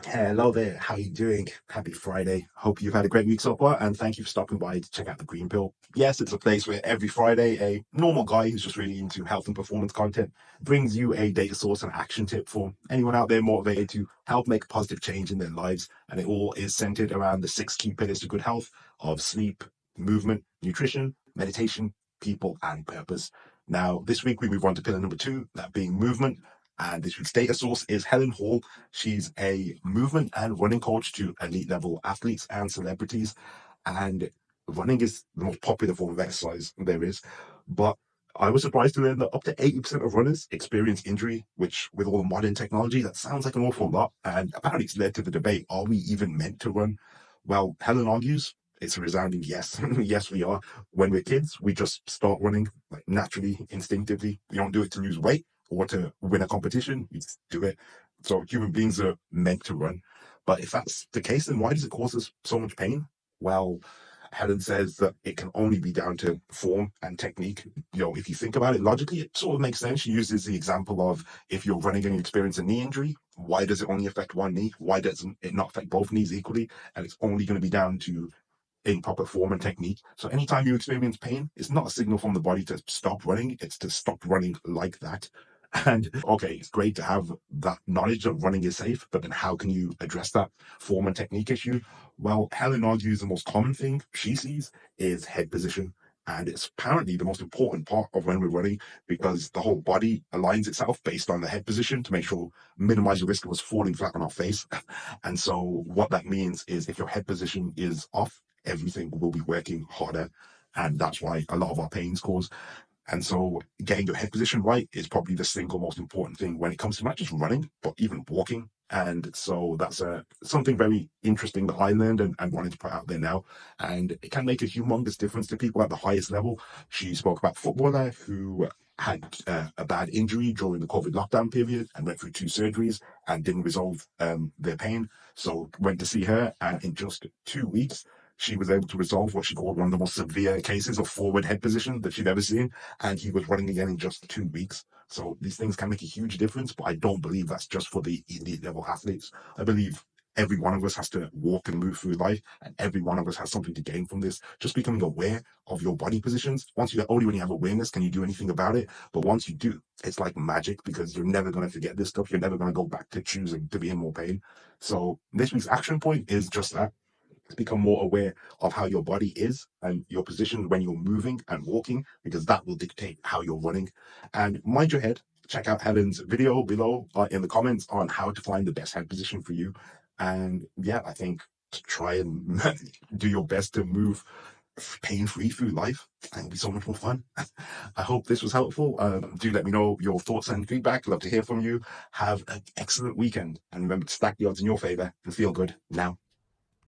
Hello there, how you doing? Happy Friday. Hope you've had a great week so far, and thank you for stopping by to check out the Green Pill. Yes, it's a place where every Friday a normal guy who's just really into health and performance content brings you a data source and action tip for anyone out there motivated to help make a positive change in their lives. And it all is centered around the six key pillars to good health of sleep, movement, nutrition, meditation, people, and purpose. Now, this week we move on to pillar number two, that being movement. And this week's data source is Helen Hall. She's a movement and running coach to elite level athletes and celebrities. And running is the most popular form of exercise there is. But I was surprised to learn that up to 80% of runners experience injury, which with all the modern technology, that sounds like an awful lot. And apparently it's led to the debate, are we even meant to run? Well, Helen argues it's a resounding yes. Yes, we are. When we're kids, we just start running like naturally, instinctively. We don't do it to lose weight or to win a competition. We just do it. So human beings are meant to run. But if that's the case, then why does it cause us so much pain? Well, Helen says that it can only be down to form and technique. If you think about it logically, it sort of makes sense. She uses the example of if you're running and you experience a knee injury, why does it only affect one knee? Why doesn't it not affect both knees equally? And it's only going to be down to improper form and technique. So anytime you experience pain, it's not a signal from the body to stop running, it's to stop running like that. And okay, it's great to have that knowledge that running is safe, but then how can you address that form and technique issue? Well, Helen argues the most common thing she sees is head position. And it's apparently the most important part of when we're running because the whole body aligns itself based on the head position to make sure minimize the risk of us falling flat on our face. And so what that means is if your head position is off, everything will be working harder. And that's why a lot of our pains cause. And so getting your head position right is probably the single most important thing when it comes to not just running, but even walking. And so that's something very interesting that I learned and wanted to put out there now. And it can make a humongous difference to people at the highest level. She spoke about a footballer who had a bad injury during the COVID lockdown period and went through two surgeries and didn't resolve their pain. So went to see her, and in just 2 weeks, she was able to resolve what she called one of the most severe cases of forward head position that she'd ever seen, and he was running again in just 2 weeks. So these things can make a huge difference, but I don't believe that's just for the elite level athletes. I believe every one of us has to walk and move through life, and every one of us has something to gain from this. Just becoming aware of your body positions. Only when you have awareness can you do anything about it. But once you do, it's like magic because you're never going to forget this stuff. You're never going to go back to choosing to be in more pain. So this week's action point is just that, become more aware of how your body is and your position when you're moving and walking, because that will dictate how you're running. And mind your head, check out Helen's video below in the comments on how to find the best head position for you. And yeah, I think to try and do your best to move pain-free through life, and it'll be so much more fun. I hope this was helpful. Do let me know your thoughts and feedback. Love to hear from you. Have an excellent weekend, and remember to stack the odds in your favor and feel good now.